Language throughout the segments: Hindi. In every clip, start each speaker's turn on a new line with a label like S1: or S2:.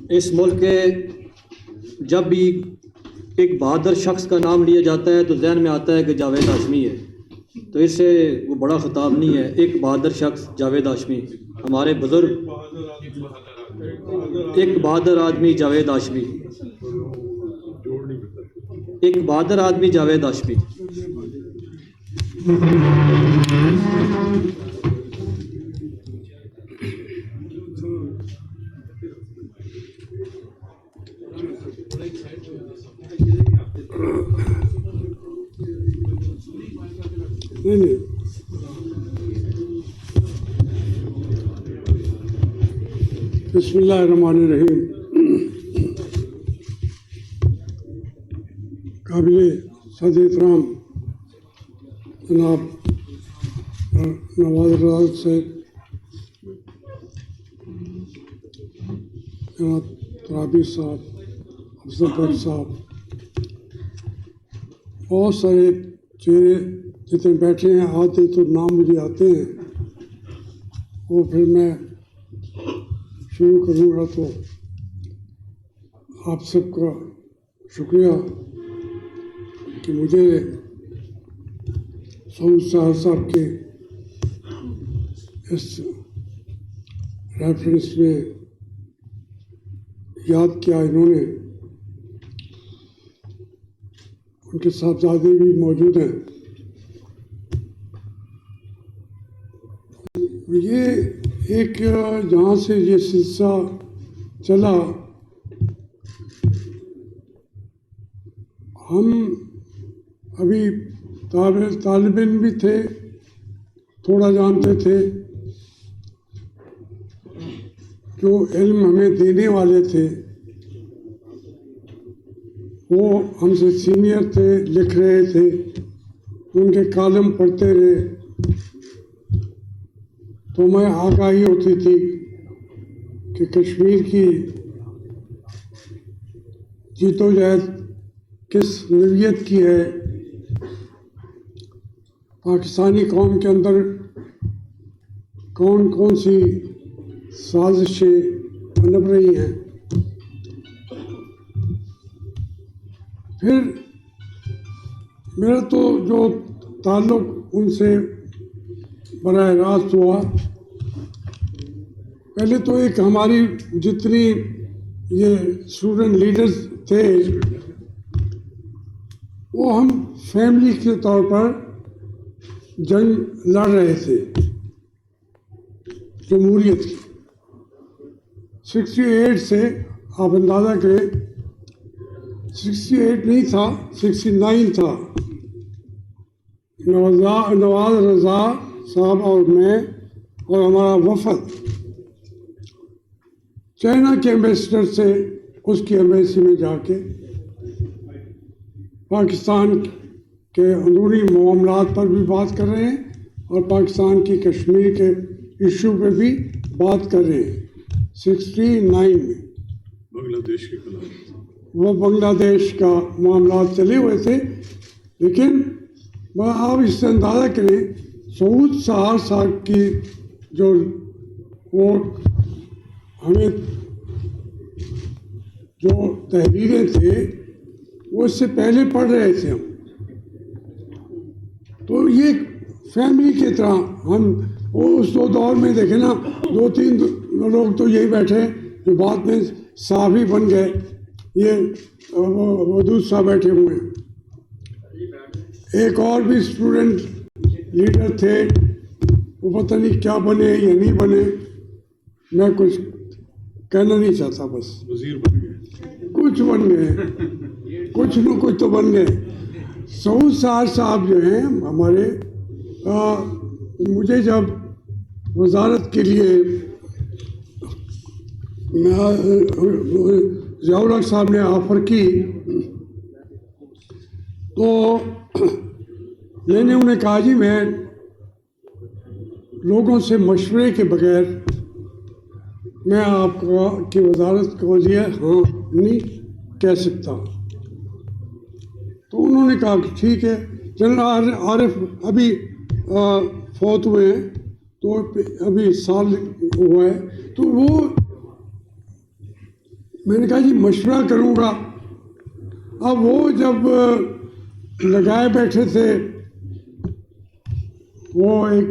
S1: इस मुल्क के जब भी एक बहादुर शख्स का नाम लिया जाता है तो जहन में आता है कि जावेद हाशमी है। तो इससे वो बड़ा ख़िताब नहीं है। एक बहादुर शख्स जावेद हाशमी, हमारे बुज़ुर्ग, एक बहादुर आदमी जावेद हाशमी, एक बहादुर आदमी जावेद हाशमी।
S2: नहीं बिस्मिल्लाहिर्रहमानिर्रहीम। काबिल सदर एहतराम जनाब नवाज रज़ा साहब, जनाब तराबी साहब, अफजल बट साहब, बहुत सारे चेहरे जितने बैठे हैं, आते तो नाम मुझे आते हैं, वो फिर मैं शुरू करूँगा। तो आप सबका शुक्रिया कि मुझे सऊद साहब के इस रेफरेंस में याद किया। इन्होंने, उनके साहबजादे भी मौजूद हैं। ये एक जहाँ से ये सिलसिला चला, हम अभी तालिब इल्म भी थे, थोड़ा जानते थे। जो इल्म हमें देने वाले थे वो हमसे सीनियर थे, लिख रहे थे, उनके कॉलम पढ़ते रहे तो मैं आगाही होती थी कि कश्मीर की जीतोजहद किस नौइयत की है, पाकिस्तानी कौम के अंदर कौन कौन सी साजिशें पनप रही हैं। फिर मेरा तो जो ताल्लुक़ उनसे बराह रास्त हुआ, पहले तो एक हमारी जितनी ये स्टूडेंट लीडर्स थे वो हम फैमिली के तौर पर जंग लड़ रहे थे जमहूरियत की। 68 से आप अंदाज़ा करें, 68 नहीं था, 69 था। नवाज रज़ा साहब और मैं और हमारा वफद चाइना के एम्बेसडर से उसकी एम्बेसी में जाके पाकिस्तान के अंदरूनी मामलात पर भी बात कर रहे हैं और पाकिस्तान की कश्मीर के इशू पे भी बात कर रहे हैं। 69 में
S3: बांग्लादेश के खिलाफ
S2: वो बांग्लादेश का मामलात चले हुए थे। लेकिन आप इससे अंदाज़ा करें, सऊद साहब की जो वो हमें जो तहरीरें थे वो इससे पहले पढ़ रहे थे हम। तो ये फैमिली की तरह हम वो उस दौर में देखे ना, 2-3 लोग तो यही बैठे जो बाद में साहब ही बन गए। ये वदूद साहब बैठे हुए हैं, एक और भी स्टूडेंट लीडर थे, वो पता नहीं क्या बने या नहीं बने, मैं कुछ कहना नहीं चाहता। बस
S3: वजीर बन गए,
S2: कुछ बन गए, कुछ न कुछ तो बन गए। सऊद साहब जो हैं हमारे, मुझे जब वजारत के लिए ज़ियाउल साहब ने ऑफ़र की तो मैंने उन्हें कहा, जी मैं लोगों से मशवरे के बगैर मैं आपका की वजारत को लिए हाँ नहीं कह सकता। तो उन्होंने कहा कि ठीक है। जनरल आरिफ अभी फौत हुए हैं, तो अभी साल हुआ है, तो वो मैंने कहा जी मशवरा करूँगा। अब वो जब लगाए बैठे थे, वो एक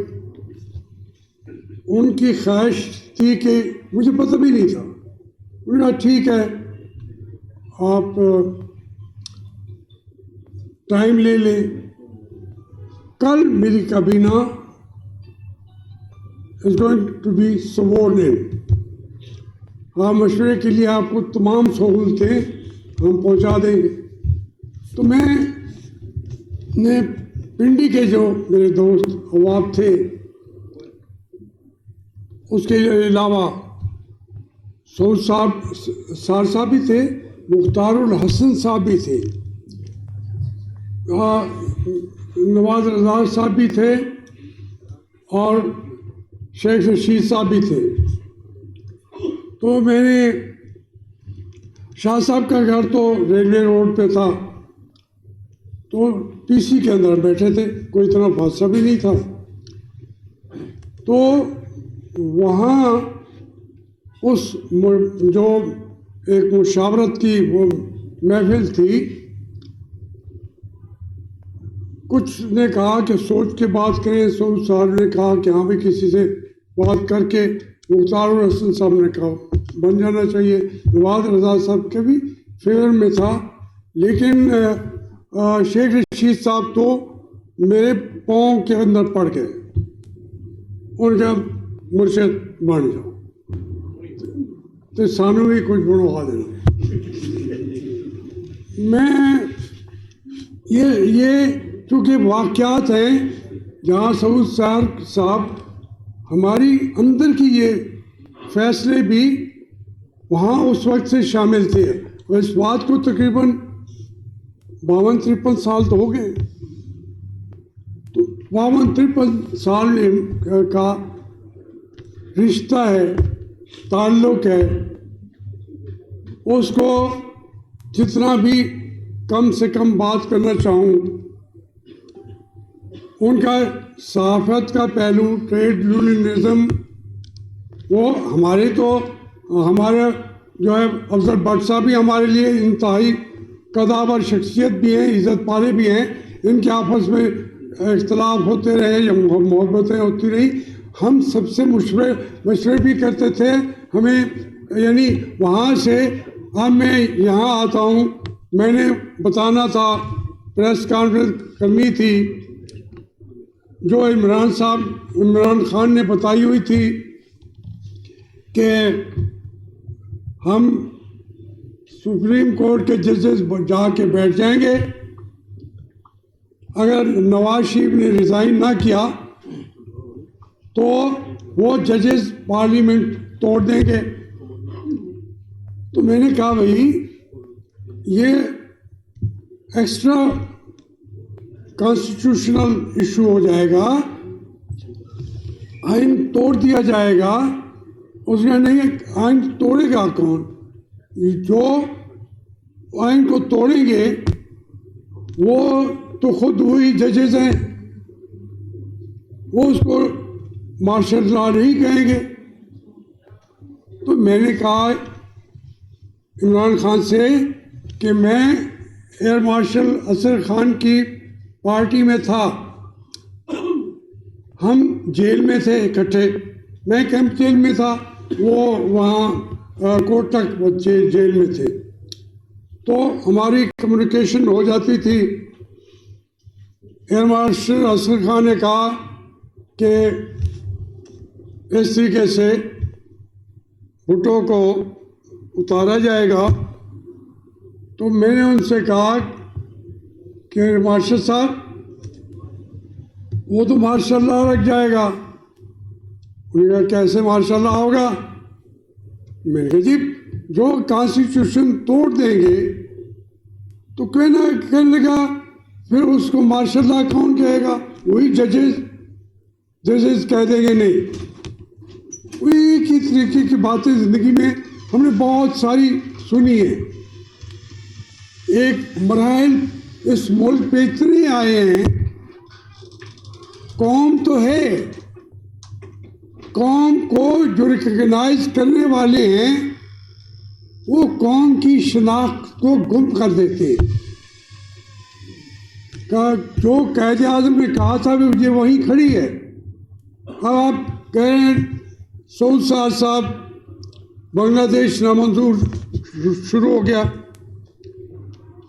S2: उनकी ख्वाहिश थी कि मुझे पता भी नहीं था। उन्होंने कहा ठीक है, आप टाइम ले लें, कल मेरी काबीना इज गोइंग टू बी स्वर्न इन। हाँ, मशवरे के लिए आपको तमाम सहूलतें हम पहुंचा देंगे। तो मैंने पिंडी के जो मेरे दोस्त अहबाब थे, उसके अलावा सऊद साहब सार साहब भी थे, मुख्तारुल हसन साहब भी थे, नवाज रजा साहब भी थे और शेख रशीद साहब भी थे। तो मैंने शाह साहब का घर तो रेलवे रोड पे था, तो पीसी के अंदर बैठे थे, कोई इतना फासला भी नहीं था। तो वहाँ उस जो एक मुशावरत की वो महफिल थी, कुछ ने कहा कि सोच के बात करें। सऊद साहब ने कहा कि हाँ भाई, किसी से बात करके। मुख्तारुल हसन साहब ने कहा बन जाना चाहिए। नवाज रजा साहब के भी फेवर में था, लेकिन शेख रशीद साहब तो मेरे पाँव के अंदर पड़ गए। उनका मुर्शिद बन जाओ तो सानू भी कुछ बनवा देना। मैं ये चूँकि वाक़यात हैं जहाँ सऊद साहब हमारी अंदर की ये फैसले भी वहाँ उस वक्त से शामिल थे। और इस बात को तकरीबन 52-53 साल तो हो गए। तो 52-53 साल का रिश्ता है, ताल्लुक़ है, उसको जितना भी कम से कम बात करना चाहूँ, उनका सहाफ़त का पहलू, ट्रेड यूनियनिज़म, वो हमारे जो है अफजल भट्ट साहब भी हमारे लिए इंतहाई कदावर शख्सियत भी हैं, इज़्ज़त पाले भी हैं। इनके आपस में इख्तलाफ होते रहे या मोहब्बतें होती रही। हम सबसे मशवरे भी करते थे। हमें यानी वहाँ से अब मैं यहाँ आता हूँ, मैंने बताना था, प्रेस कॉन्फ्रेंस करनी थी जो इमरान खान ने बताई हुई थी कि हम सुप्रीम कोर्ट के जजेस जाके बैठ जाएंगे। अगर नवाज शरीफ ने रिज़ाइन ना किया तो वो जजेस पार्लियामेंट तोड़ देंगे। तो मैंने कहा भाई, ये एक्स्ट्रा कॉन्स्टिट्यूशनल इशू हो जाएगा, आइन तोड़ दिया जाएगा। उसने नहीं, आइन तोड़ेगा कौन? जो आइन को तोड़ेंगे वो तो खुद वही जजेस हैं, वो उसको मार्शल लॉ नहीं कहेंगे। तो मैंने कहा इमरान खान से कि मैं एयर मार्शल असर खान की पार्टी में था, हम जेल में थे इकट्ठे, मैं कैंप जेल में था, वो वहाँ कोटक जेल में थे। तो हमारी कम्युनिकेशन हो जाती थी। एयर मार्शल असर खान ने कहा कि इस तरीके से भुट्टो को उतारा जाएगा। तो मैंने उनसे कहा कि मार्शल साहब, वो तो मार्शल लॉ रख जाएगा। उन्होंने कहा कैसे मार्शल लॉ होगा? मैंने कहा जी, जो कॉन्स्टिट्यूशन तोड़ देंगे तो क्यों ना कहने लगा, फिर उसको मार्शल लॉ कौन कहेगा? वही जजेस कह देंगे। नहीं, वही की तरीके की बातें ज़िंदगी में हमने बहुत सारी सुनी है। एक मराइल इस मुल्क पे इतने आए हैं, कौम तो है, कौम को जो रिकग्नाइज करने वाले हैं वो कौम की शनाख्त को गुम कर देते हैं। जो कैद आज़म ने कहा था ये वहीं खड़ी है। अब आप कह रहे हैं सऊद साहब बांग्लादेश नामंजूर शुरू हो गया।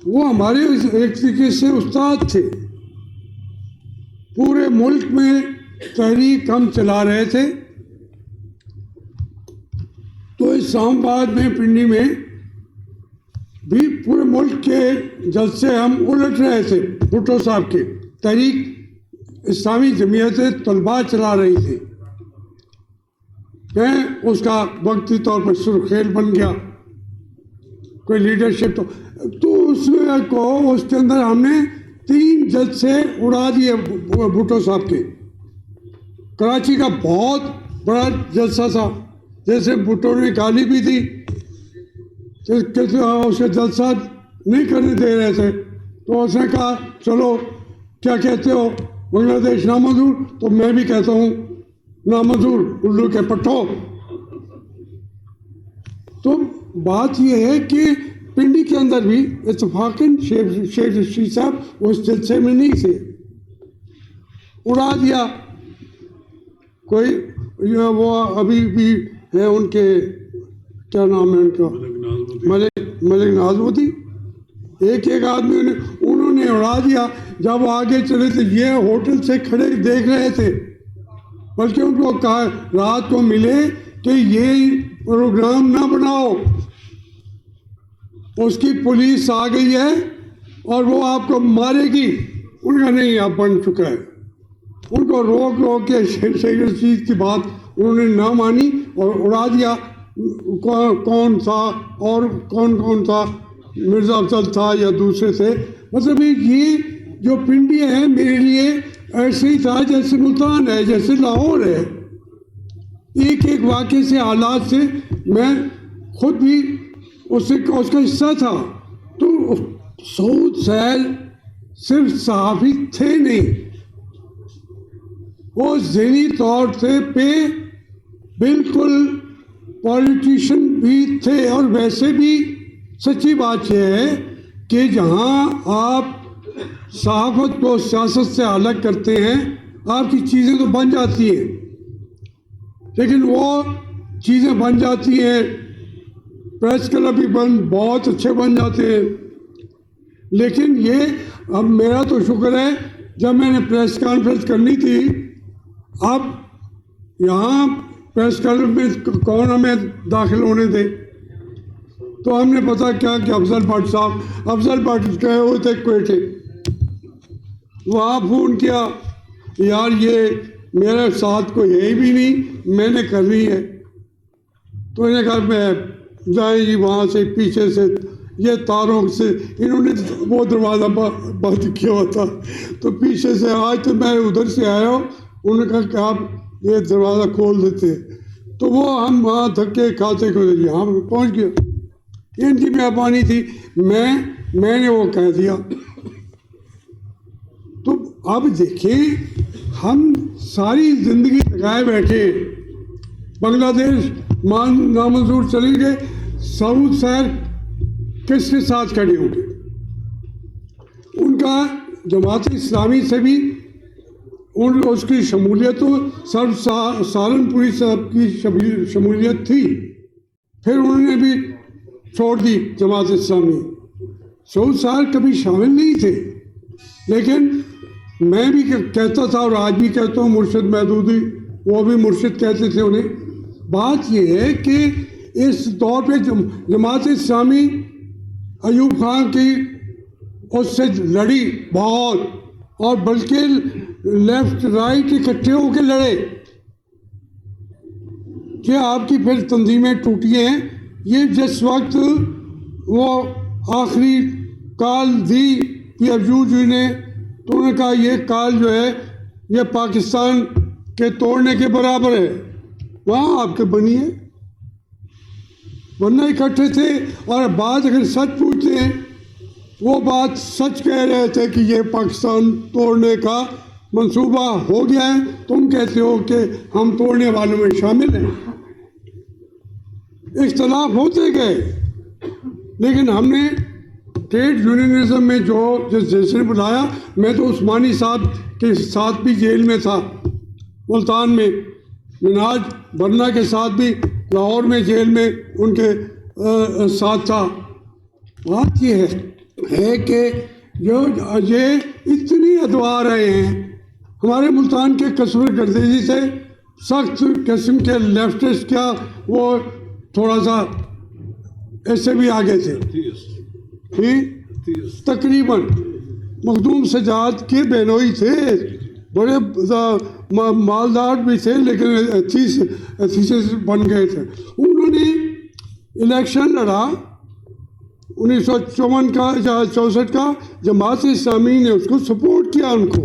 S2: वो हमारे एक तरीके से उस्ताद थे। पूरे मुल्क में तहरीक हम चला रहे थे, तो इस्लामाबाद में पिंडी में भी पूरे मुल्क के जलसे हम उलट रहे थे। भुट्टो साहब के तहरीक इस्लामी जमीयत तलबा चला रही थी। मैं उसका वक्ती तौर पर सुरखेल बन गया, कोई लीडरशिप तो उसमें को उसके अंदर हमने 3 जलसे उड़ा दिए भुट्टो साहब के। कराची का बहुत बड़ा जलसा था, जैसे भुट्टो ने गाली भी दी तो उसे जलसा नहीं करने दे रहे थे, तो उसने कहा चलो क्या कहते हो बांग्लादेश नामंजूर, तो मैं भी कहता हूँ नामंजूर उल्लू के पट्टो। तो बात यह है कि पिंडी के अंदर भी इत्तफाकन शेख रशीद साहब उस जलसे में नहीं थे, उड़ा दिया। कोई वो अभी भी है, उनके क्या नाम है उनका, मलिक नाज़मुद्दी, एक आदमी उन्होंने उड़ा दिया। जब आगे चले तो ये होटल से खड़े देख रहे थे, बल्कि उनको कहा रात को मिले कि ये प्रोग्राम ना बनाओ, उसकी पुलिस आ गई है और वो आपको मारेगी। उनका नहीं, अब बन चुका है। उनको रोक के शेख रशीद की बात उन्होंने ना मानी और उड़ा दिया। कौन था और कौन था, मिर्ज़ा अफजल था या दूसरे थे। मतलब ये जो पिंडी है मेरे लिए ऐसे ही था जैसे मुल्तान है, जैसे लाहौर है। एक वाक़े से, हालात से मैं खुद भी उसका हिस्सा था। तो सऊद साहब सिर्फ सहाफ़ी थे नहीं, वो ज़हनी तौर पे बिल्कुल पॉलिटिशियन भी थे। और वैसे भी सच्ची बात यह है कि जहाँ आप सहाफ़त को सियासत से अलग करते हैं, आपकी चीज़ें तो बन जाती हैं, लेकिन वो चीज़ें बन जाती हैं, प्रेस क्लब भी बहुत अच्छे बन जाते हैं। लेकिन ये अब मेरा तो शुक्र है, जब मैंने प्रेस कॉन्फ्रेंस करनी थी, अब यहाँ प्रेस क्लब में कौन हमें दाखिल होने दे, तो हमने पता क्या कि अफजल भट्ट गए हुए थे क्वेटे। वहाँ फ़ोन किया, यार ये मेरे साथ कोई है भी नहीं, मैंने करनी है। तो इन्हें कहा मैं जाए जी, वहाँ से पीछे से ये तारों से इन्होंने वो दरवाज़ा बंद किया हुआ था, तो पीछे से आज तो मैं उधर से आया हूँ। उन्होंने कहा कि आप ये दरवाज़ा खोल देते, तो वो हम वहाँ धक्के खाते यहाँ पहुँच गए। इनकी मेहरबानी थी, मैंने वो कह दिया। तो अब देखिए, हम सारी ज़िंदगी लगाए बैठे, बांग्लादेश नामंजूर चले गए, सऊद साहब किसके साथ खड़े होंगे? उनका जमात इस्लामी से भी उसकी शमूलियत तो सहारनपुरी साहब की शमूलियत थी, फिर उन्होंने भी छोड़ दी जमात इस्लामी। सऊद साहब कभी शामिल नहीं थे, लेकिन मैं भी कहता था और आज भी कहता हूँ, मुर्शिद महदूदी वो भी मुर्शिद कहते थे उन्हें। बात यह है कि इस दौर पे जमात इस्लामी अयूब खान की उससे लड़ी बहुत, और बल्कि लेफ्ट राइट इकट्ठे होकर लड़े कि आपकी फिर तंजीमें टूटी हैं। ये जिस वक्त वो आखिरी काल दी PFU जी ने, तो उन्होंने कहा ये काल जो है ये पाकिस्तान के तोड़ने के बराबर है, वहाँ आपके बनी है, वरना इकट्ठे थे। और बात अगर सच पूछते हैं, वो बात सच कह रहे थे कि ये पाकिस्तान तोड़ने का मंसूबा हो गया है, तुम कहते हो कि हम तोड़ने वालों में शामिल हैं। इख्तलाफ होते गए, लेकिन हमने ट्रेड यूनियनिज्म में जो जैसे बुलाया, मैं तो उस्मानी साहब के साथ भी जेल में था मुल्तान में, मिनाज बन्ना के साथ भी लाहौर में जेल में उनके साथ था। बात ये है कि जो ये इतनी अदवा रहे हैं हमारे मुल्तान के कस्बे गर्देजी से, सख्त किस्म के लेफ्टिस्ट क्या वो थोड़ा सा ऐसे भी आगे थे, ठीक तकरीबन मखदूम सजाद के बहनोई थे, बड़े मालदार भी थे लेकिन एथीसिस बन गए थे। उन्होंने इलेक्शन लड़ा 1954 का या 64 का, जमात इस्लामी ने उसको सपोर्ट किया। उनको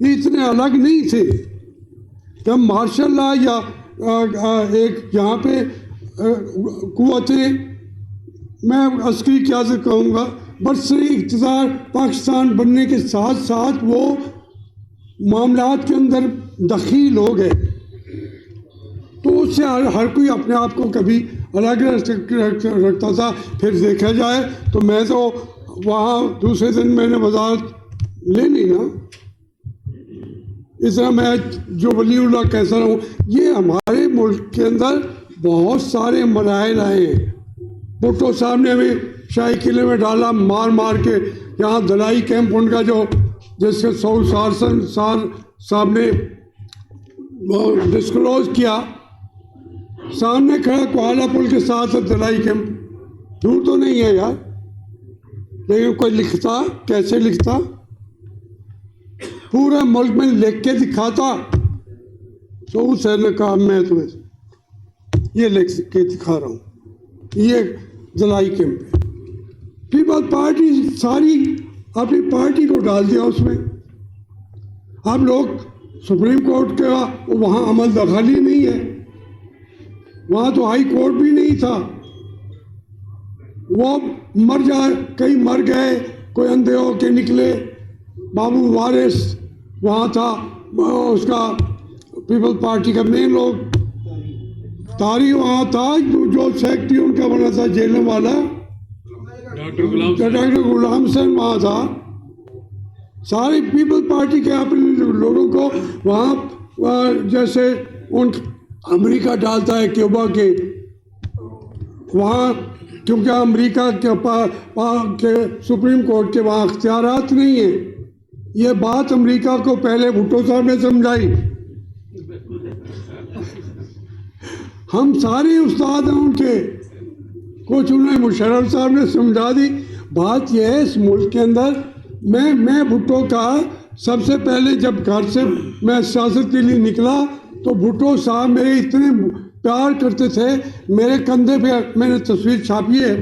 S2: ये इतने अलग नहीं थे। जब मार्शल लॉ या एक यहाँ पे कुव्वतें, मैं अस्करी क़यादत कहूँगा, बरसरे इक़्तिदार पाकिस्तान बनने के साथ साथ वो मामलात के अंदर दखील हो गए, तो उससे हर कोई अपने आप को कभी अलग रखता था। फिर देखा जाए तो मैं तो वहाँ दूसरे दिन मैंने वजारत ले ली ना, इस तरह मैं जो वलीउल्लाह कैसा रहा हूँ। ये हमारे मुल्क के अंदर बहुत सारे मराइल आए हैं। भुट्टो साहब ने हमें शाही किले में डाला मार मार के, यहाँ दलाई कैंप उनका जो जिसके सऊद सारसन साहब ने डिस्क्लोज किया, सामने खड़ा कोहाला पुल के साथ दलाई कैंप, दूर तो नहीं है यार, लेकिन कोई लिखता कैसे लिखता, पूरा मुल्क में लिख के दिखाता। तो उसने कहा मैं तुम्हें ये लिख के दिखा रहा हूँ, ये दलाई कैंप है। पीपल्स पार्टी सारी अपनी पार्टी को डाल दिया उसमें। अब लोग सुप्रीम कोर्ट का वहाँ अमल दखली नहीं है, वहाँ तो हाई कोर्ट भी नहीं था। वो मर जाए, कई मर गए, कोई अंधे होके निकले। बाबू वारिस वहाँ था, उसका पीपल्स पार्टी का मेन लोग, तारी वहाँ था, जो सेक्रेटरी उनका बना था जेलों वाला, डॉक्टर गुलाम हुसैन वहाँ था। सारी पीपल्स पार्टी के अपने लोगों को वहाँ जैसे उन अमेरिका डालता है क्यूबा के वहाँ, क्योंकि अमेरिका के सुप्रीम कोर्ट के वहाँ अख्तियारात नहीं है। ये बात अमेरिका को पहले भुट्टो साहब ने समझाई। हम सारे उस्ताद हैं उनके, कुछ उन्हें मुशर्रफ साहब ने समझा दी। बात यह है इस मुल्क के अंदर, मैं भुट्टो का सबसे पहले जब घर से मैं सियासत के लिए निकला तो भुट्टो साहब मेरे इतने प्यार करते थे। मेरे कंधे पे, मैंने तस्वीर छापी है,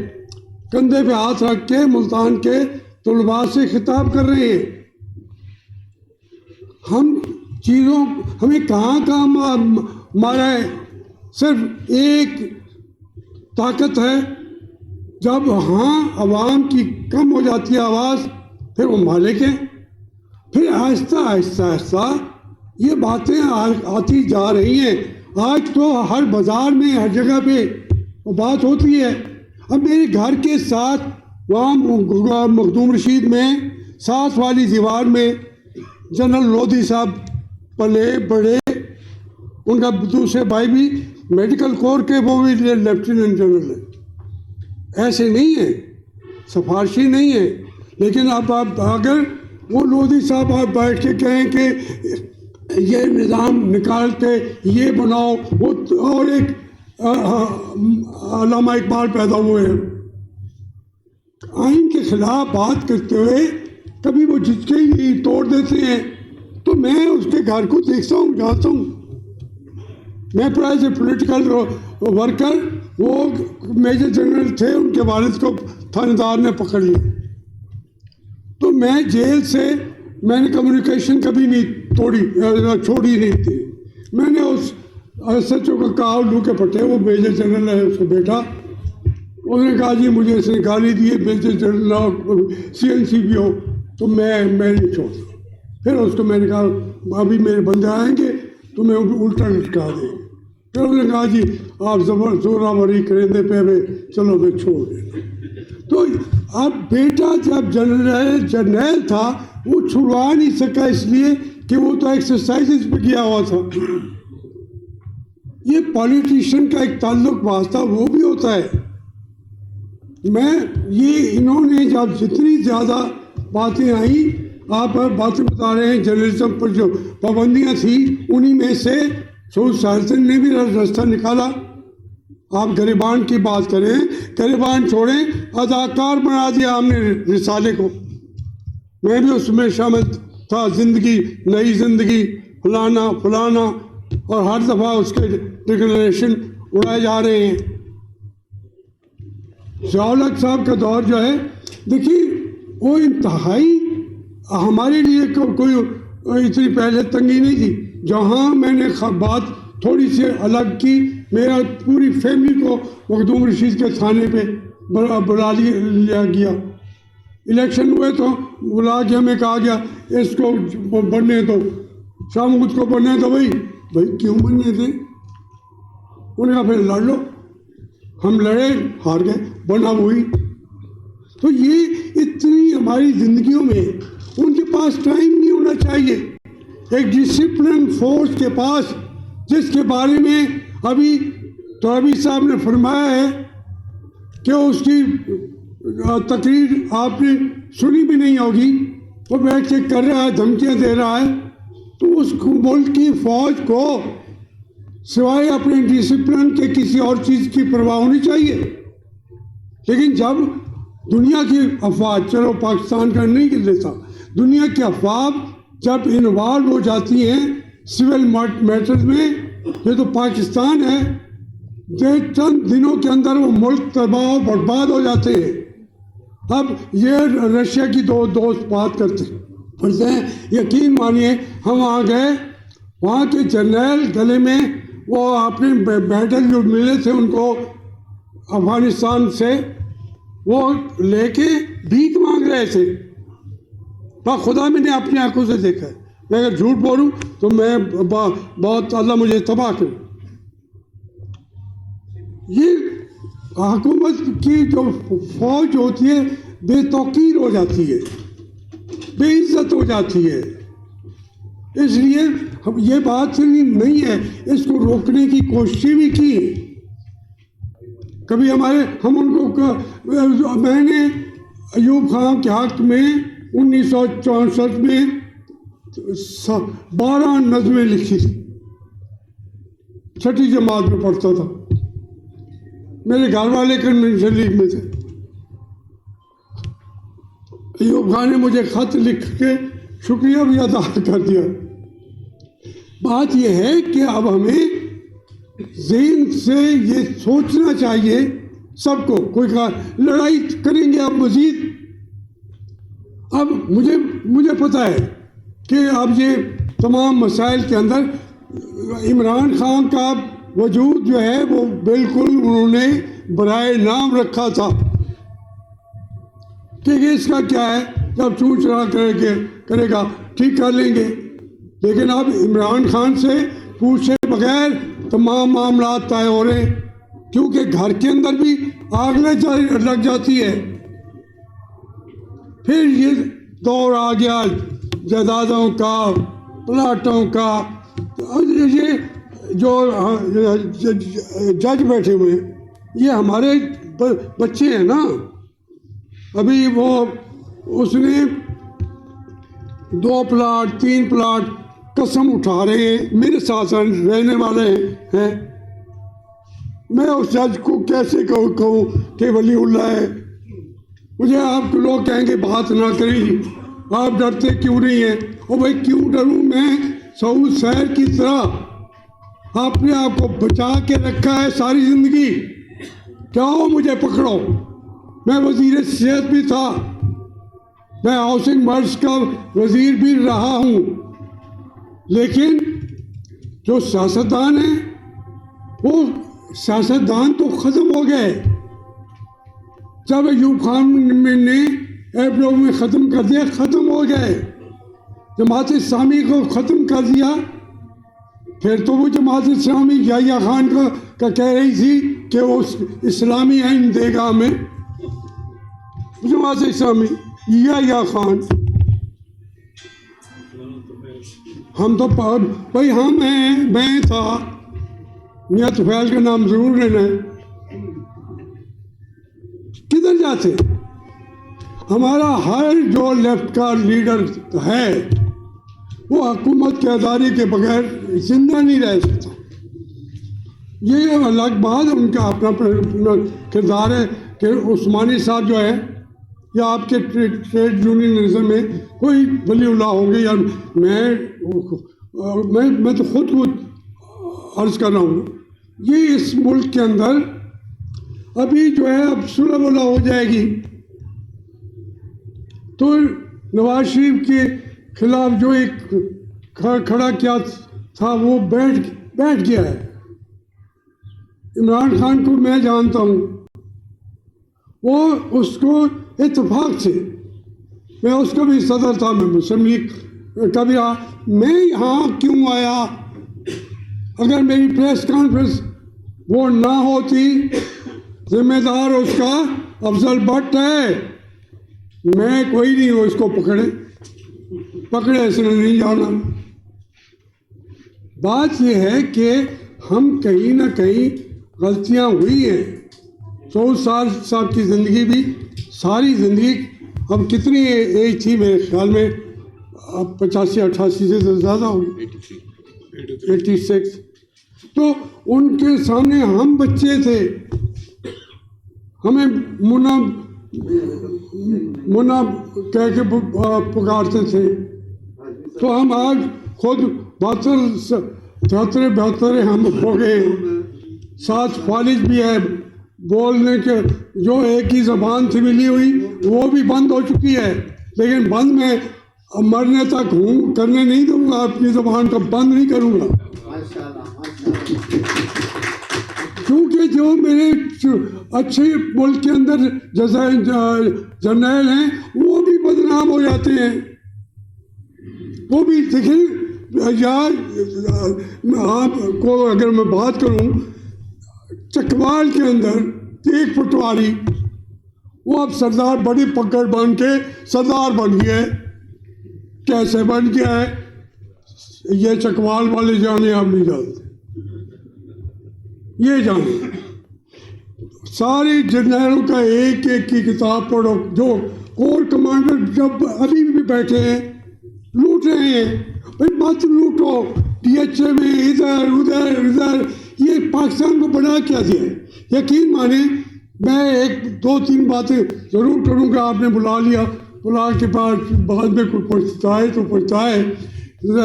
S2: कंधे पे हाथ रख के मुल्तान के तुलबा से खिताब कर रहे हैं। हम चीज़ों, हमें कहाँ मारा है। सिर्फ एक ताकत है, जब हाँ अवाम की कम हो जाती है आवाज़, फिर वो मालिक हैं। फिर आहिस्ता आहिस्ता आहिस्ता ये बातें आती जा रही हैं। आज तो हर बाज़ार में, हर जगह पे वो बात होती है। अब मेरे घर के साथ वहाँ मखदूम रशीद में साथ वाली दीवार में जनरल लोधी साहब पले बड़े, उनका दूसरे भाई भी मेडिकल कोर के, वो भी लेफ्टिनेंट जनरल है। ऐसे नहीं है, सिफारशी नहीं है। लेकिन अब आप अगर वो लोधी साहब आप बैठ के कहें कि ये निज़ाम निकाल के ये बनाओ, वो और एक अल्लामा इकबाल पैदा हुए हैं आइन के खिलाफ बात करते हुए, कभी वो जिसके ही तोड़ देते हैं। तो मैं उसके घर को देखता हूँ, जाता हूँ। मैं प्राय से पॉलिटिकल वर्कर, वो मेजर जनरल थे, उनके वालिद को थानेदार ने पकड़ लिया। तो मैं जेल से मैंने कम्युनिकेशन कभी नहीं छोड़ी नहीं थी। मैंने उस SHO का कहा, उल्लू के पट्टे, वो मेजर जनरल है, उसका बेटा, उसने कहा जी मुझे इसने गाली दी है, मेजर जनरल CNCBO। तो मैं नहीं छोड़ता। फिर उसको मैंने कहा अभी मेरे बंदे आएंगे तो मैं उल्टा लटका देंगे। फिर उन्होंने कहा जी आप जोरावरी करेंगे पे वे चलो मैं छोड़ देना। तो अब बेटा जब जर्नल था वो छुड़वा नहीं सका इसलिए कि वो तो एक्सरसाइजेज पे गया हुआ था। ये पॉलिटिशियन का एक ताल्लुक वास्ता वो भी होता है। मैं ये इन्होंने जब जितनी ज़्यादा बातें आई, आप बातें बता रहे हैं जर्नलिज्म पर जो पाबंदियाँ थी, उन्हीं में से सोसाइटी ने भी रास्ता निकाला। आप गरिबान की बात करें, गरिबान छोड़ें, अदाकार बना दिया हमने रिसाले को। मैं भी उसमें शामिल था, जिंदगी नई जिंदगी फलाना फलाना, और हर दफ़ा उसके डिक्लेरेशन उड़ाए जा रहे हैं। ज़िया-उल-हक साहब का दौर जो है, देखिए वो इंतहाई हमारे लिए कोई इतनी पहले तंगी नहीं थी। जहाँ मैंने बात थोड़ी सी अलग की, मेरा पूरी फैमिली को मखदूम रशीद के थाने पे बुला लिया गया। इलेक्शन हुए तो बुला के हमें कहा गया इसको बनने दो, शाहमूद को बनने दो। भाई क्यों बनने थे? उन्होंने कहा फिर लड़ लो। हम लड़े, हार गए, बना वही। तो ये इतनी हमारी जिंदगियों में उनके पास टाइम नहीं होना चाहिए। एक डिसिप्लिन फोर्स के पास, जिसके बारे में अभी तौबी साहब ने फरमाया है कि उसकी तकरीर आपने सुनी भी नहीं होगी, वो बैठ के कर रहा है, धमकियाँ दे रहा है। तो उस मुल्क की फौज को सिवाय अपने डिसिप्लिन के किसी और चीज़ की परवाह होनी चाहिए। लेकिन जब दुनिया की अफवाह, चलो पाकिस्तान का नहीं लेता, दुनिया की अफवाह जब इन्वॉल्व हो जाती हैं सिविल मैटर्स में, ये तो पाकिस्तान है, चंद दिनों के अंदर वो मुल्क तबाह बर्बाद हो जाते हैं। अब ये रशिया की दो दोस्त बात करते हैं, यकीन मानिए हम वहाँ गए, वहाँ के जर्नल गले में वो अपने मेडल जो मिले थे उनको अफगानिस्तान से, वो लेके भीख मांग रहे थे। खुदा मैंने अपनी आंखों से देखा है। मैं अगर झूठ बोलूँ तो मैं बहुत अल्लाह मुझे तबाह करे। ये हुकूमत की जो फौज होती है बेतौकीर हो जाती है, बेइज्जत हो जाती है। इसलिए हम ये बात नहीं है, इसको रोकने की कोशिश भी की। कभी हम उनको मैंने अयूब खान के हक में 1964 में 12 नज़में लिखी थी, 6ठी जमात में पढ़ता था। मेरे घर वाले कन्वेंशन लीग में थे। अयूब खान ने मुझे खत लिख के शुक्रिया भी अदा कर दिया। बात यह है कि अब हमें ज़हन से ये सोचना चाहिए सबको, कोई कहा लड़ाई करेंगे अब मज़ीद। अब मुझे पता है कि अब ये तमाम मसाइल के अंदर इमरान खान का वजूद जो है वो बिल्कुल उन्होंने बराए नाम रखा था कि इसका क्या है, जब चूँ चढ़ा करेगा ठीक कर लेंगे। लेकिन अब इमरान खान से पूछे बगैर तमाम मामला तय हो रहे हैं, क्योंकि घर के अंदर भी आग लग जाती है। फिर ये दौर आ गया जायदादों का, प्लाटों का। ये जो जज बैठे हुए हैं ये हमारे बच्चे हैं ना। अभी वो उसने 2 प्लाट 3 प्लाट कसम उठा रहे हैं, मेरे साथ रहने वाले हैं। मैं उस जज को कैसे कहूँ कि वलीउल्लाह है? मुझे आप लोग कहेंगे बात ना करें, आप डरते क्यों नहीं हैं? और भाई क्यों डरूं? मैं सऊद शहर की तरह आपने आपको बचा के रखा है सारी ज़िंदगी। क्या हो मुझे पकड़ो, मैं वज़ीर सेहत भी था, मैं हाउसिंग वर्क्स का वज़ीर भी रहा हूँ। लेकिन जो सियासतदान हैं वो सियासतदान तो ख़त्म हो गए। जब अयूब खान ने एबलोग में ख़त्म कर दिया, ख़त्म हो गए। जमात इस्लामी को ख़त्म कर दिया फिर तो वो जमात इस्लामी याहिया खान का कह रही थी कि वो इस्लामी आइन देगा हमें। जमात इस्लामी याहिया खान, हम तो भाई हम हैं, मैं था, मियां तुफैल का नाम जरूर लेना है। किधर जाते? हमारा हर जो लेफ्ट का लीडर है वो हुकूमत के अदारे के बगैर जिंदा नहीं रह सकता। ये अलग बात, उनका अपना किरदार है कि उस्मानी साहब जो है या आपके ट्रेड यूनियनिज्म में कोई वलीउल्लाह होंगे या मैं तो खुद को अर्ज कर रहा हूँ, ये इस मुल्क के अंदर अभी जो है अब सुलह वुलह हो जाएगी तो नवाज शरीफ के खिलाफ जो एक खड़ा किया था वो बैठ गया है। इमरान खान को मैं जानता हूँ, वो उसको इत्तेफाक से, मैं उसका भी सदर था, मैं मुस्लिम लीग का भी रहा, मैं यहाँ क्यों आया? अगर मेरी प्रेस कॉन्फ्रेंस वो ना होती, जिम्मेदार उसका अफजल भट्ट है, मैं कोई नहीं हूँ इसको पकड़े इसने नहीं जाना। बात यह है कि हम कहीं ना कहीं गलतियाँ हुई हैं। 100 साल साहब की ज़िंदगी भी, सारी ज़िंदगी, अब कितनी एज थी मेरे ख्याल में, अब 85-88 से ज़्यादा होगी, 86। तो उनके सामने हम बच्चे थे, हमें मुन्ना कह के पुकारते थे। तो हम आज खुद 72 हम हो गए, साथ फालिज भी है, बोलने के जो एक ही ज़बान से मिली हुई वो भी बंद हो चुकी है, लेकिन बंद में मरने तक हूँ, करने नहीं दूंगा, अपनी ज़बान को बंद नहीं करूँगा। क्योंकि जो मेरे अच्छे मुल्क के अंदर जर्नैल हैं वो भी बदनाम हो जाते हैं। वो भी देखिए यार, आपको अगर मैं बात करूं, चकवाल के अंदर एक पटवारी, वो अब सरदार बड़ी पकड़ बन के सरदार बन गया है। कैसे बन गया है ये चकवाल वाले जाने, आप नहीं जानते, ये जाने। सारे जर्नैलों का एक एक की किताब पढ़ो, जो कोर कमांडर जब अभी भी बैठे हैं लूट रहे हैं, भाई मत लूटो, DHA में इधर उधर इधर, ये पाकिस्तान को बना क्या दिया है? यकीन माने, मैं 1-2-3 बातें ज़रूर करूँगा, आपने बुला लिया, बुला के बाद में कोई पूछता है तो पूछता है,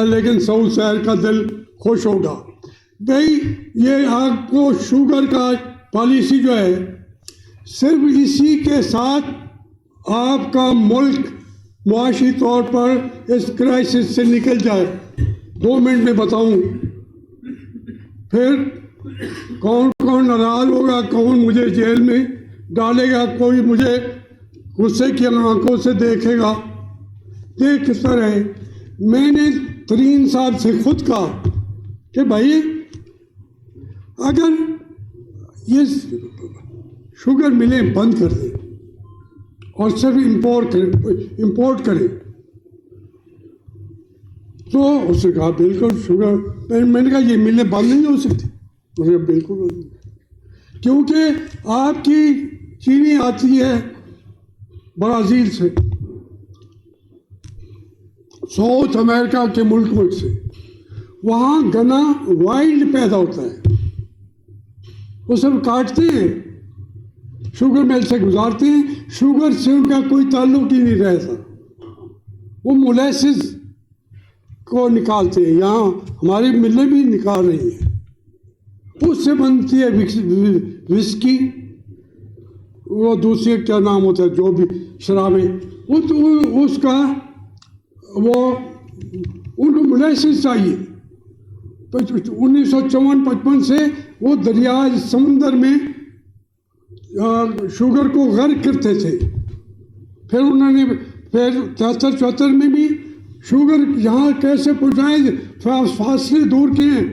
S2: लेकिन सऊद शहर का दिल खुश होगा। भाई ये आपको शुगर का पॉलिसी जो है, सिर्फ इसी के साथ आपका मुल्क मुआशी तौर पर इस क्राइसिस से निकल जाए। 2 मिनट में बताऊं, फिर कौन कौन नाराज होगा, कौन मुझे जेल में डालेगा, कोई मुझे गुस्से की आंखों से देखेगा, देख किस तरह है। मैंने तरीन साहब से खुद कहा कि भाई अगर ये शुगर मिलें बंद कर दें और सिर्फ इंपोर्ट करें, तो उसने कहा बिल्कुल शुगर, मैंने कहा ये मिलें बंद नहीं हो सकती, उसने बिल्कुल बंद नहीं, क्योंकि आपकी चीनी आती है ब्राज़ील से, साउथ अमेरिका के मुल्कों से, वहाँ गन्ना वाइल्ड पैदा होता है, वो सब काटते हैं, शुगर मिल से गुजारते हैं, शुगर से उनका कोई ताल्लुक ही नहीं रहता, वो मोलेसिस को निकालते हैं, यहाँ हमारी मिलें भी निकाल रही हैं, उससे बनती है विस्की, वो दूसरे क्या नाम होता है जो भी शराबें, वो तो उसका वो उनको मोलेसिस चाहिए। 1954-55 से वो दरिया समुंदर में शुगर को गर्क करते थे, फिर उन्होंने फिर 73-74 में भी शुगर यहाँ कैसे पहुँचाएं, फासले दूर के हैं,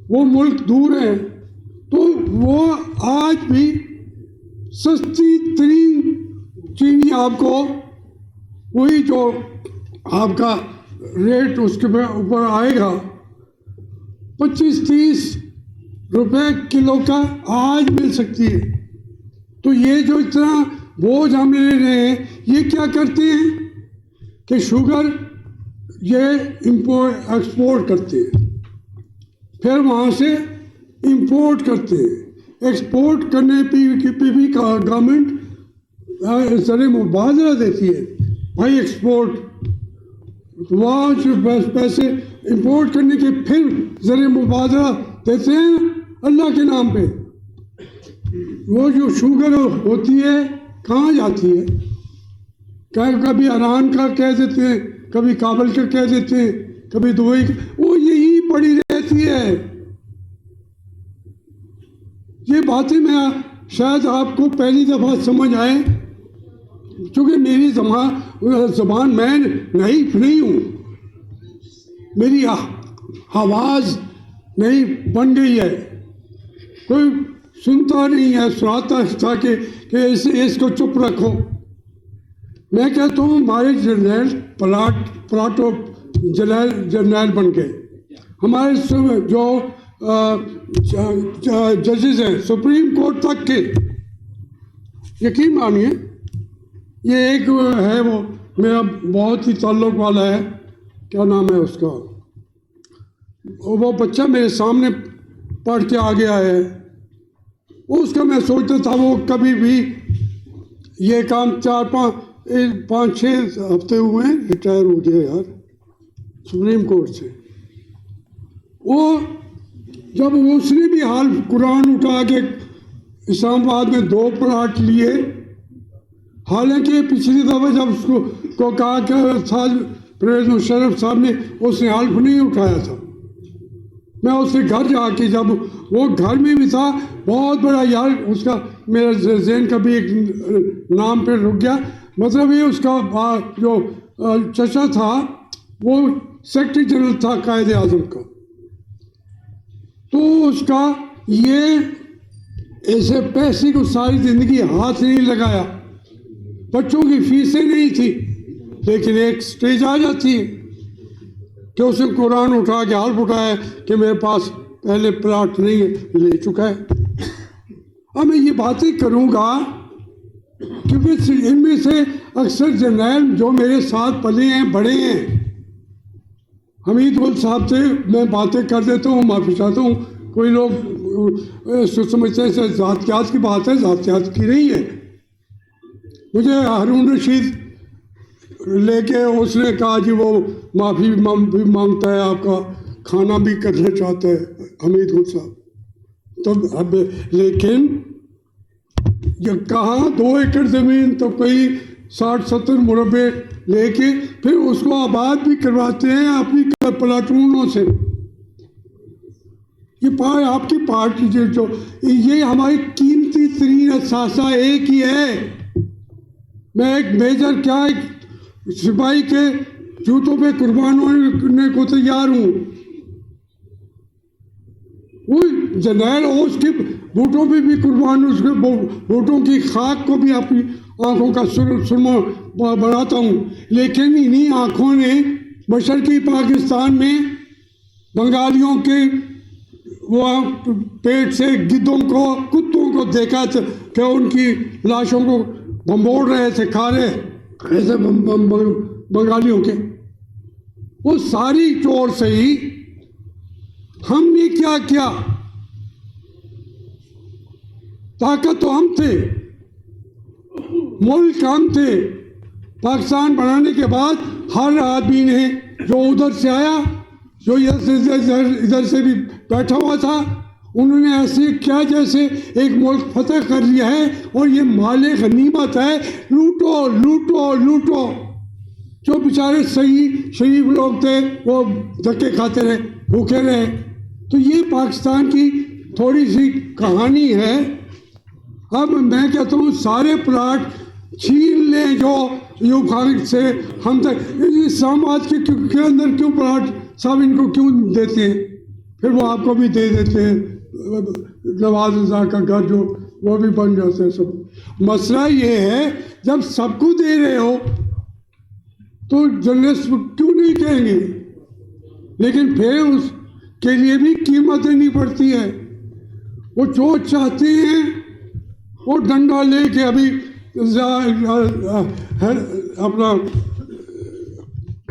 S2: वो मुल्क दूर है, तो वो आज भी सस्ती तरीन चीनी आपको वही जो आपका रेट उसके ऊपर आएगा 25-30 रुपए किलो का आज मिल सकती है। तो ये जो इतना बोझ हम ले रहे हैं, ये क्या करते हैं कि शुगर ये इम्पोर्ट एक्सपोर्ट करते हैं, फिर वहाँ से इंपोर्ट करते हैं। एक्सपोर्ट करने पे भी गवर्नमेंट ज़र मुबादला देती है, भाई एक्सपोर्ट वहाँ जो पैसे इंपोर्ट करने के फिर ज़र मुबादला देते हैं अल्लाह के नाम पे। वो जो शुगर होती है कहाँ जाती है? कभी ईरान का कह देते हैं, कभी काबल का कह देते हैं, कभी दुबई का, वो यही पड़ी रहती है। ये बातें मैं शायद आपको पहली दफ़ा समझ आए, क्योंकि मेरी ज़बान मैं नहीं हूँ, मेरी आवाज़ नहीं बन गई है, कोई सुनता नहीं है, सुनाता था कि इसको चुप रखो। मैं कहता हूँ हमारे जर्नैल प्लाटो जर्नैल बन गए, हमारे जो जजेस हैं सुप्रीम कोर्ट तक के, यकीन मानिए ये एक है वो मेरा बहुत ही ताल्लुक वाला है, क्या नाम है उसका, वो बच्चा मेरे सामने पढ़ के आ गया है, उसका मैं सोचता था वो कभी भी ये काम 4-5-6 हफ्ते हुए हैं रिटायर हो गया यार सुप्रीम कोर्ट से। वो जब उसने भी हाल कुरान उठा के इस्लामाबाद में 2 प्लाट लिए, हालांकि पिछली दफ़ा जब उसको कहा क्या था परवेज़ मुशर्रफ साहब ने, उसने हाल्फ नहीं उठाया था। मैं उसके घर जाके जब वो घर में भी था, बहुत बड़ा यार उसका, मेरा जहन का भी एक नाम पे रुक गया, मतलब ये उसका जो चचा था वो सेक्रेटरी जनरल था कायदे आज़म का, तो उसका ये ऐसे पैसे को सारी ज़िंदगी हाथ नहीं लगाया, बच्चों की फीसें नहीं थी, लेकिन एक स्टेज आ जाती है कि उसने कुरान उठा के हाल उठाया कि मेरे पास पहले प्लाट नहीं है, ले चुका है। अब मैं ये बातें करूँगा क्योंकि इनमें से अक्सर जर्नैल जो मेरे साथ पले हैं, बड़े हैं, हमीद गुल साहब से मैं बातें कर देता हूँ, माफ़ी चाहता हूँ, कोई लोग समझते हैं ज़ातियात की बात है, ज़ातियात की नहीं है। मुझे हारून रशीद लेके उसने कहा जी वो माफ़ी भी मांगता है, आपका खाना भी करना चाहता है हमीद गुल साहब, तब अब लेकिन ये कहाँ 2 एकड़ ज़मीन तो कोई 60-70 मुरब्बे लेके फिर उसको आबाद भी करवाते हैं अपनी प्लाटूनों से। ये आपकी पार्टी जो ये हमारी कीमती तरीन असासा एक ही है। मैं एक मेजर क्या एक सिपाही के जूतों पे कुर्बान होने को तैयार हूँ। वो जर्नैल हो उसके वोटों पे भी कुर्बान, उसके वोटों की खाक को भी अपनी आँखों का सुरमा बनाता हूँ, लेकिन इन्हीं आँखों ने मशरकी पाकिस्तान में बंगालियों के वहाँ पेट से गिद्धों को, कुत्तों को देखा कि उनकी लाशों को भंबोड़ रहे थे, खा रहे ऐसे बंगालियों के। वो सारी चोर से ही हमने क्या किया, ताकत तो हम थे, मुल्क हम थे। पाकिस्तान बनाने के बाद हर आदमी ने जो उधर से आया, जो इधर से भी बैठा हुआ था, उन्होंने ऐसे क्या जैसे एक मुल्क फतेह कर लिया है और ये माले गनीमत है, लूटो लूटो लूटो। जो बेचारे सही शरीफ लोग थे वो धक्के खाते रहे, भूखे रहे। तो ये पाकिस्तान की थोड़ी सी कहानी है। अब मैं कहता हूँ सारे प्लाट छीन लें जो यूं से हम तक इस्लामाबाद के अंदर क्यों प्लाट साहब इनको क्यों देते हैं? फिर वो आपको भी दे देते हैं, नवाज रजा का घर जो वो भी बन जाते हैं सब। मसला ये है जब सबको दे रहे हो तो जर्नलिस्ट क्यों नहीं कहेंगे, लेकिन फिर उसके लिए भी कीमत देनी पड़ती है। वो जो चाहते हैं वो डंडा लेके अभी अपना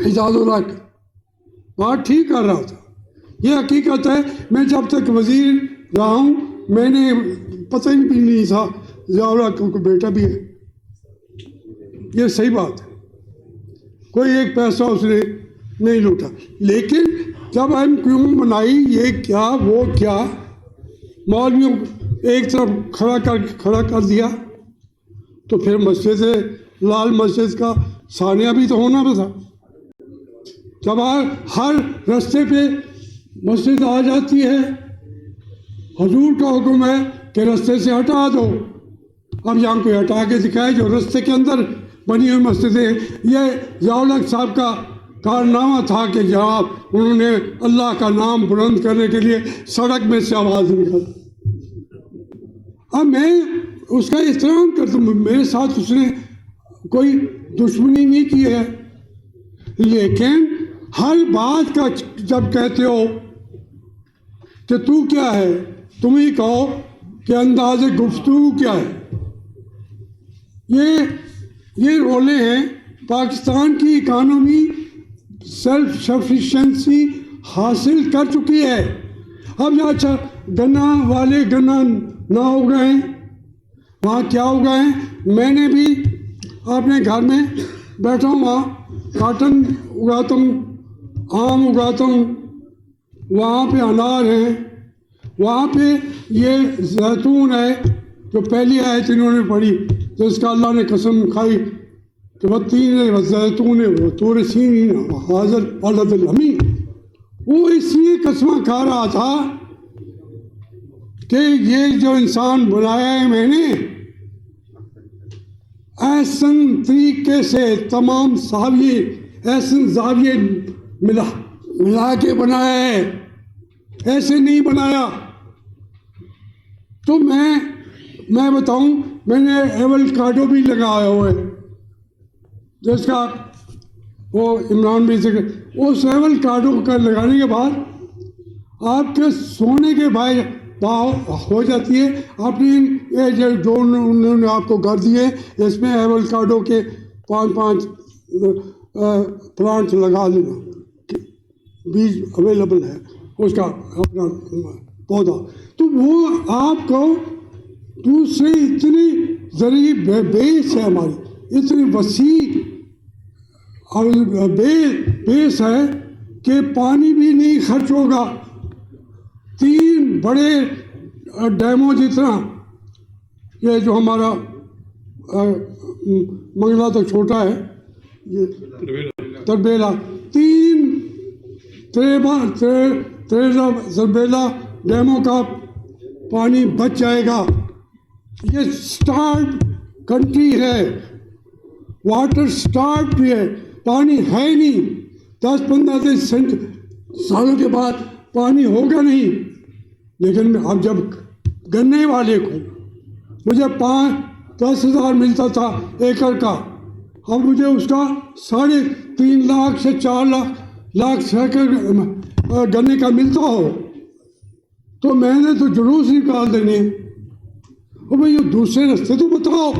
S2: इजाजुल्लाह बात ठीक कर रहा था। ये हकीकत है, मैं जब तक वजीर रहा हूँ मैंने पता ही भी नहीं था ज़ियाउल्लाह को बेटा भी है। ये सही बात है, कोई एक पैसा उसने नहीं लूटा। लेकिन जब हम क्यों बनाई, ये क्या वो क्या, मौलवियों एक तरफ खड़ा कर दिया, तो फिर मस्जिद लाल मस्जिद का सानिया भी तो होना था। जब हर रास्ते पे मस्जिद आ जाती है, हुजूर का हुक्म है कि रास्ते से हटा दो। अब यहाँ कोई हटा के दिखाए जो रास्ते के अंदर बनी हुई मस्जिदें। ये ज़ियाउल्लाह साहब का कारनामा था कि जनाब उन्होंने अल्लाह का नाम बुलंद करने के लिए सड़क में से आवाज़ निकाली। अब मैं उसका एहतराम करता हूँ, मेरे साथ उसने कोई दुश्मनी नहीं की है, लेकिन हर बात का जब कहते हो कि तू क्या है, तुम ही कहो कि अंदाज़े गुफ्तगू क्या है। ये रोले हैं। पाकिस्तान की इकानमी सेल्फ सफिशेंसी हासिल कर चुकी है। अब अच्छा गन्ना वाले गन्ना ना उगाएं, वहाँ क्या उगाएं। मैंने भी अपने घर में बैठा हूँ, वहाँ काटन उगाता हूँ, आम उगाता हूँ, वहाँ पे अनार हैं, वहाँ पे ये जैतून है जो पहली आयत इन्होंने पढ़ी जिसका अल्लाह ने कसम खाई कि वत्तीन वज़ैतून व तूर सीनीन व हाज़ल बलदिल अमीन। वो इसलिए कसम खा रहा था कि ये जो इंसान बनाया है मैंने ऐसन तरीके से तमाम जाविये ऐसे जाविये मिला के बनाया है, ऐसे नहीं बनाया। तो मैं बताऊं, मैंने एवोकाडो भी लगाया हुआ है जिसका वो इमरान भी जिक्र। उस एवोकाडो का लगाने के बाद आपके सोने के भाव हो जाती है। अपनी ये जो उन्होंने आपको घर दिए इसमें एवोकाडो के 5-5 प्लांट लगा लेना, बीज अवेलेबल है उसका अपना पौधा। तो वो आपको दूसरी इतनी जरिए बेस है, हमारी इतनी वसी बेस है कि पानी भी नहीं खर्च होगा। 3 बड़े डैमों जितना, ये जो हमारा मंगला तो छोटा है, ये तरबेला, 3 तरबेला डैमों का पानी बच जाएगा। ये स्टार्व कंट्री है, वाटर स्टार्व भी है, पानी है नहीं। 10-15 सालों के बाद पानी होगा नहीं। लेकिन अब जब गन्ने वाले को मुझे 5-10 हज़ार मिलता था एकड़ का, अब मुझे उसका 3.5 लाख से 4 लाख एकड़ गन्ने का मिलता हो तो मैंने तो जुलूस निकाल देने। और भाई ये दूसरे रास्ते तो बताओ।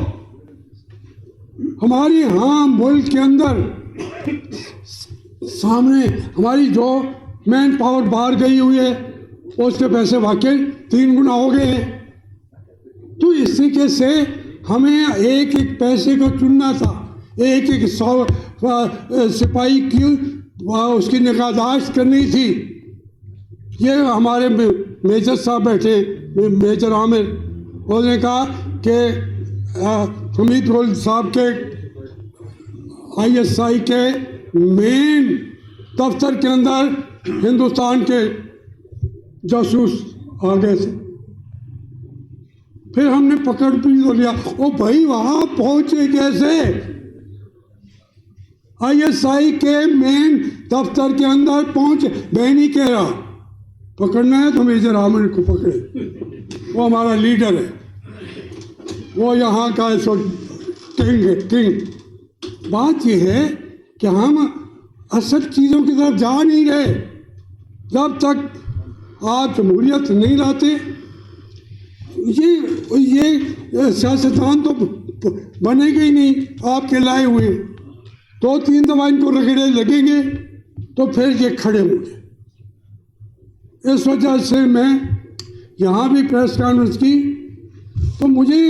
S2: हमारी यहाँ मुल्क के अंदर सामने हमारी जो मैन पावर बाहर गई हुई है उसके पैसे वाकई 3 गुना हो गए हैं। तो इस तरीके से हमें एक एक पैसे को चुनना था, एक एक 100 सिपाही की उसकी निगाहदाश्त करनी थी। ये हमारे मेजर साहब बैठे, मेजर आमिर, उन्होंने कहा कि हमीद गोल साहब के ISI के मेन दफ्तर के अंदर हिंदुस्तान के जासूस आ गए थे। फिर हमने पकड़ भी तो लिया। ओ भाई वहाँ पहुँचे कैसे? ISI के मेन दफ्तर के अंदर पहुँचे, मैं नहीं कह रहा, पकड़ना है तो मेजर आमिर को पकड़े, वो हमारा लीडर है, वो यहाँ का इस वक्त किंग है, किंग। बात ये है कि हम असल चीज़ों की तरफ जा नहीं रहे। जब तक आप जमहूरियत नहीं लाते, ये सियासतदान तो बनेगा ही नहीं आपके लाए हुए। 2-3 दफा इनको रगड़े लगेंगे तो फिर ये खड़े होंगे। इस वजह से मैं यहाँ भी प्रेस कॉन्फ्रेंस की तो मुझे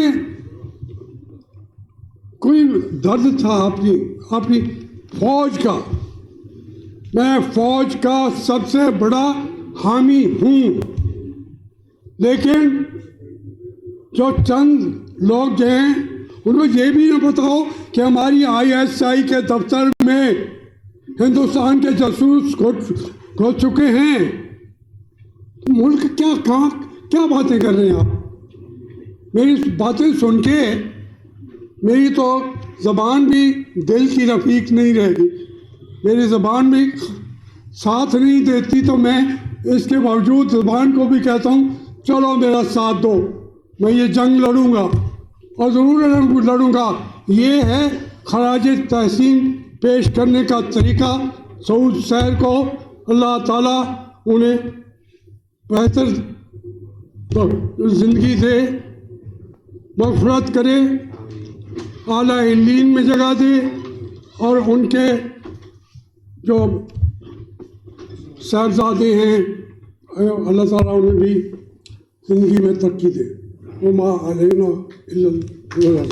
S2: कोई दर्द था अपनी फौज का। मैं फौज का सबसे बड़ा हामी हूँ, लेकिन जो चंद लोग जो हैं उनको ये भी न बताओ कि हमारी ISI के दफ्तर में हिंदुस्तान के जासूस घुस चुके हैं। तो मुल्क क्या बातें कर रहे हैं आप? मेरी बातें सुन के मेरी तो ज़बान भी दिल की रफ़ीक नहीं रहेगी, मेरी ज़बान भी साथ नहीं देती। तो मैं इसके बावजूद ज़बान को भी कहता हूँ चलो मेरा साथ दो, मैं ये जंग लड़ूंगा और ज़रूर लड़ूंगा। ये है खराज तहसीन पेश करने का तरीका। सऊद शहर को अल्लाह ताला उन्हें बेहतर ज़िंदगी दे, मग़फ़िरत करे, आला इल्लीन में जगह दे और उनके जो साहबजादे हैं अल्लाह ताला उन्हें भी ज़िंदगी में तरक्की दे। वमा अलैना इल्लल बलाग।